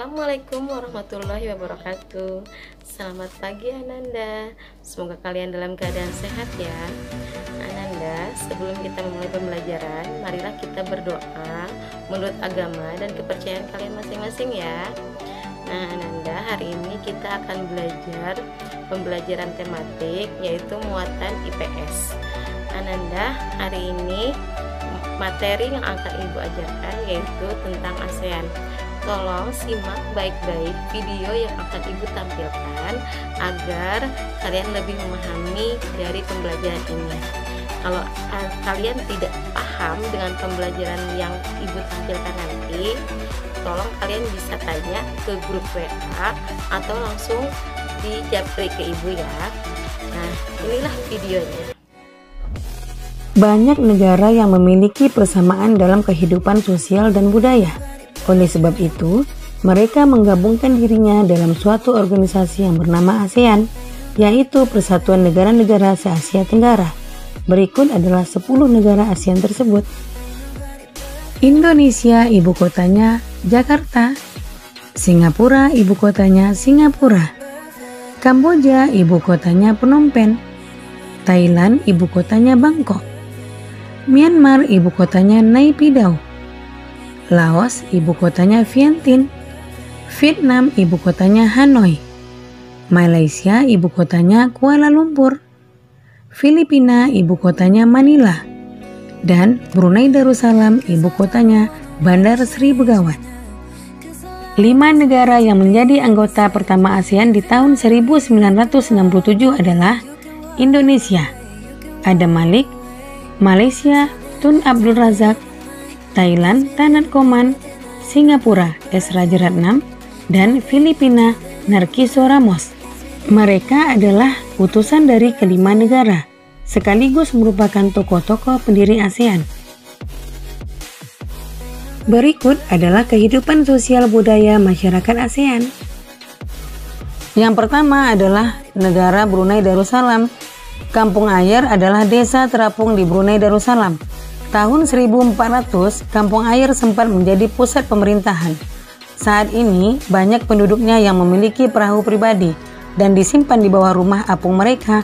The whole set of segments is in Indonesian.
Assalamualaikum warahmatullahi wabarakatuh. Selamat pagi Ananda. Semoga kalian dalam keadaan sehat ya. Ananda, sebelum kita memulai pembelajaran, marilah kita berdoa menurut agama dan kepercayaan kalian masing-masing ya. Nah Ananda, hari ini kita akan belajar pembelajaran tematik yaitu muatan IPS. Ananda, hari ini materi yang akan Ibu ajarkan yaitu tentang ASEAN. Tolong simak baik-baik video yang akan Ibu tampilkan agar kalian lebih memahami dari pembelajaran ini. Kalau kalian tidak paham dengan pembelajaran yang Ibu tampilkan nanti, tolong kalian bisa tanya ke grup WA atau langsung di japri ke Ibu ya. Nah, inilah videonya. Banyak negara yang memiliki persamaan dalam kehidupan sosial dan budaya. Oleh sebab itu, mereka menggabungkan dirinya dalam suatu organisasi yang bernama ASEAN, yaitu Persatuan Negara-Negara se-Asia Tenggara. Berikut adalah 10 negara ASEAN tersebut. Indonesia, ibu kotanya Jakarta. Singapura, ibu kotanya Singapura. Kamboja, ibu kotanya Phnom Penh. Thailand, ibu kotanya Bangkok. Myanmar, ibu kotanya Nay Pyi Taw. Laos, ibu kotanya Vientiane. Vietnam, ibu kotanya Hanoi. Malaysia, ibu kotanya Kuala Lumpur. Filipina, ibu kotanya Manila. Dan Brunei Darussalam, ibu kotanya Bandar Sri Begawan. 5 negara yang menjadi anggota pertama ASEAN di tahun 1967 adalah Indonesia, Adam Malik, Malaysia, Tun Abdul Razak, Thailand, Tanat Koman, Singapura, S. Rajaratnam, dan Filipina, Narciso Ramos. Mereka adalah utusan dari kelima negara, sekaligus merupakan tokoh-tokoh pendiri ASEAN. Berikut adalah kehidupan sosial budaya masyarakat ASEAN. Yang pertama adalah negara Brunei Darussalam. Kampung Ayer adalah desa terapung di Brunei Darussalam. Tahun 1400, Kampung Ayer sempat menjadi pusat pemerintahan. Saat ini, banyak penduduknya yang memiliki perahu pribadi dan disimpan di bawah rumah apung mereka.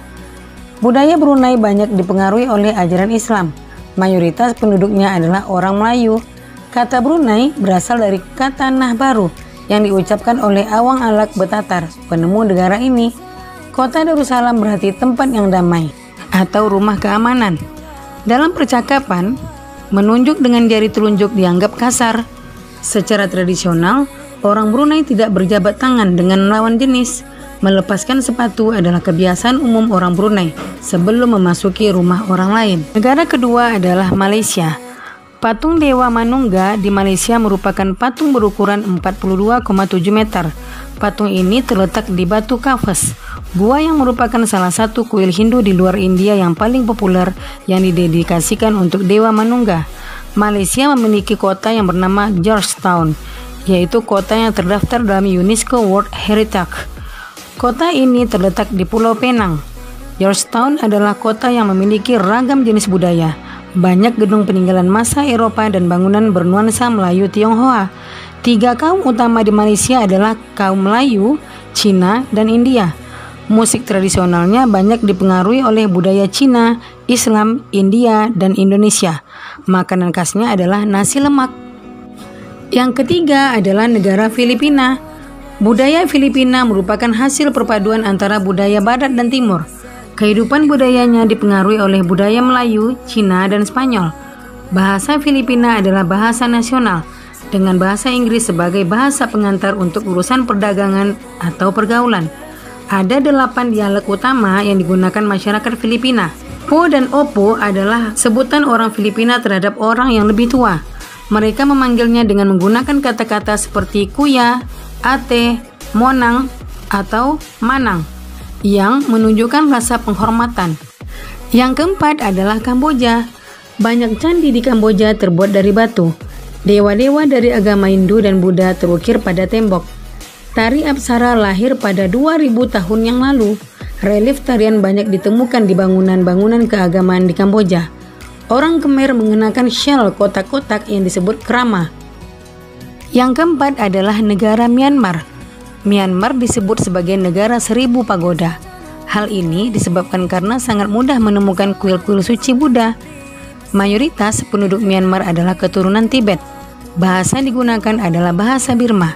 Budaya Brunei banyak dipengaruhi oleh ajaran Islam. Mayoritas penduduknya adalah orang Melayu. Kata Brunei berasal dari kata Nah Baru yang diucapkan oleh Awang Alak Betatar, penemu negara ini. Kota Darussalam berarti tempat yang damai atau rumah keamanan. Dalam percakapan, menunjuk dengan jari telunjuk dianggap kasar. Secara tradisional, orang Brunei tidak berjabat tangan dengan lawan jenis. Melepaskan sepatu adalah kebiasaan umum orang Brunei sebelum memasuki rumah orang lain. Negara kedua adalah Malaysia. Patung Dewa Manungga di Malaysia merupakan patung berukuran 42,7 meter. Patung ini terletak di Batu Kafes, gua yang merupakan salah satu kuil Hindu di luar India yang paling populer yang didedikasikan untuk Dewa Manungga. Malaysia memiliki kota yang bernama Georgetown, yaitu kota yang terdaftar dalam UNESCO World Heritage. Kota ini terletak di Pulau Penang. Georgetown adalah kota yang memiliki ragam jenis budaya. Banyak gedung peninggalan masa Eropa dan bangunan bernuansa Melayu Tionghoa. 3 kaum utama di Malaysia adalah kaum Melayu, Cina, dan India. Musik tradisionalnya banyak dipengaruhi oleh budaya Cina, Islam, India, dan Indonesia. Makanan khasnya adalah nasi lemak. Yang ketiga adalah negara Filipina. Budaya Filipina merupakan hasil perpaduan antara budaya Barat dan Timur. Kehidupan budayanya dipengaruhi oleh budaya Melayu, Cina, dan Spanyol. Bahasa Filipina adalah bahasa nasional, dengan bahasa Inggris sebagai bahasa pengantar untuk urusan perdagangan atau pergaulan. Ada 8 dialek utama yang digunakan masyarakat Filipina. Po dan Opo adalah sebutan orang Filipina terhadap orang yang lebih tua. Mereka memanggilnya dengan menggunakan kata-kata seperti kuya, ate, monang, atau manang, yang menunjukkan rasa penghormatan. Yang keempat adalah Kamboja. Banyak candi di Kamboja terbuat dari batu. Dewa-dewa dari agama Hindu dan Buddha terukir pada tembok. Tari Apsara lahir pada 2000 tahun yang lalu. Relief tarian banyak ditemukan di bangunan-bangunan keagamaan di Kamboja. Orang Khmer mengenakan syal kotak-kotak yang disebut krama. Yang keempat adalah negara Myanmar. Myanmar disebut sebagai negara 1000 pagoda. Hal ini disebabkan karena sangat mudah menemukan kuil-kuil suci Buddha. Mayoritas penduduk Myanmar adalah keturunan Tibet. Bahasa yang digunakan adalah bahasa Burma.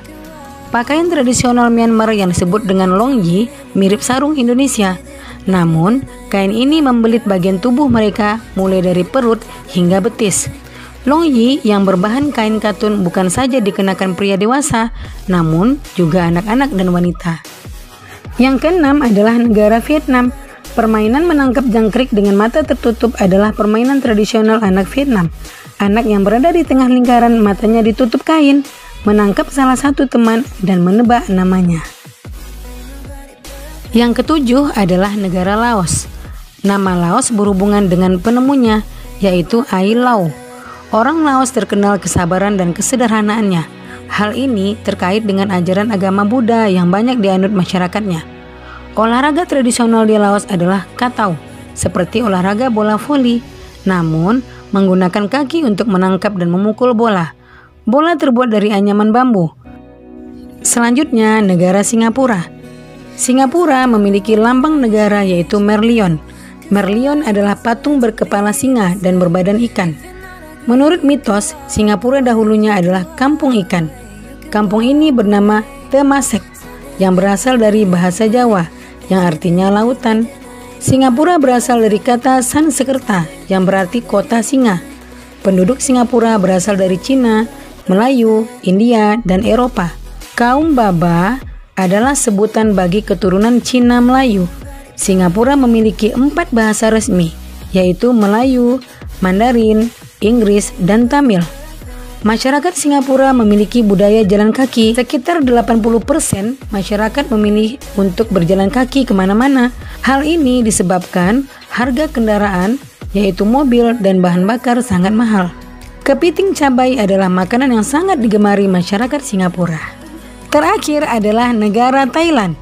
Pakaian tradisional Myanmar yang disebut dengan longyi mirip sarung Indonesia. Namun, kain ini membelit bagian tubuh mereka mulai dari perut hingga betis. Longyi yang berbahan kain katun bukan saja dikenakan pria dewasa, namun juga anak-anak dan wanita. Yang keenam adalah negara Vietnam. Permainan menangkap jangkrik dengan mata tertutup adalah permainan tradisional anak Vietnam. Anak yang berada di tengah lingkaran matanya ditutup kain, menangkap salah satu teman dan menebak namanya. Yang ketujuh adalah negara Laos. Nama Laos berhubungan dengan penemunya, yaitu Ai Lau. Orang Laos terkenal kesabaran dan kesederhanaannya. Hal ini terkait dengan ajaran agama Buddha yang banyak dianut masyarakatnya. Olahraga tradisional di Laos adalah katau, seperti olahraga bola voli, namun menggunakan kaki untuk menangkap dan memukul bola. Bola terbuat dari anyaman bambu. Selanjutnya, negara Singapura. Singapura memiliki lambang negara yaitu Merlion. Merlion adalah patung berkepala singa dan berbadan ikan. Menurut mitos, Singapura dahulunya adalah kampung ikan. Kampung ini bernama Temasek, yang berasal dari bahasa Jawa, yang artinya lautan. Singapura berasal dari kata Sanskerta, yang berarti kota singa. Penduduk Singapura berasal dari Cina, Melayu, India, dan Eropa. Kaum Baba adalah sebutan bagi keturunan Cina Melayu. Singapura memiliki 4 bahasa resmi, yaitu Melayu, Mandarin, Inggris, dan Tamil. Masyarakat Singapura memiliki budaya jalan kaki. Sekitar 80% masyarakat memilih untuk berjalan kaki kemana-mana. Hal ini disebabkan harga kendaraan, yaitu mobil dan bahan bakar, sangat mahal. Kepiting cabai adalah makanan yang sangat digemari masyarakat Singapura. Terakhir adalah negara Thailand.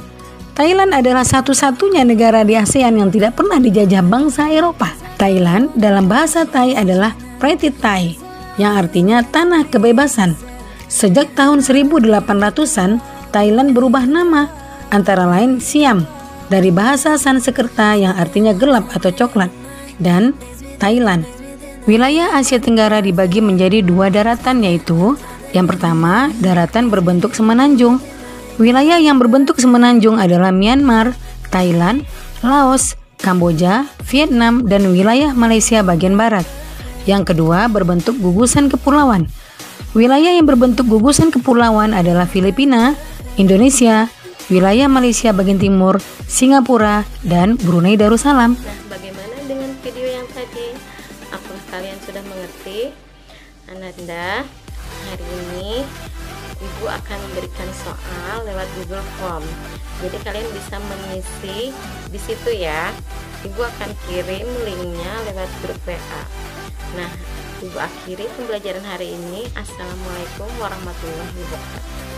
Thailand adalah satu-satunya negara di ASEAN yang tidak pernah dijajah bangsa Eropa. Thailand dalam bahasa Thai adalah Pratit Thai, yang artinya tanah kebebasan. Sejak tahun 1800-an, Thailand berubah nama, antara lain Siam, dari bahasa Sanskerta yang artinya gelap atau coklat, dan Thailand. Wilayah Asia Tenggara dibagi menjadi 2 daratan, yaitu yang pertama, daratan berbentuk semenanjung. Wilayah yang berbentuk semenanjung adalah Myanmar, Thailand, Laos, Kamboja, Vietnam, dan wilayah Malaysia bagian barat. Yang kedua, berbentuk gugusan kepulauan. Wilayah yang berbentuk gugusan kepulauan adalah Filipina, Indonesia, wilayah Malaysia bagian timur, Singapura, dan Brunei Darussalam. Nah, bagaimana dengan video yang tadi? Apakah kalian sudah mengerti? Ananda, hari ini Ibu akan memberikan soal lewat Google Form. Jadi kalian bisa mengisi di situ ya. Ibu akan kirim linknya lewat grup WA. Nah, Ibu akhiri pembelajaran hari ini. Assalamualaikum warahmatullahi wabarakatuh.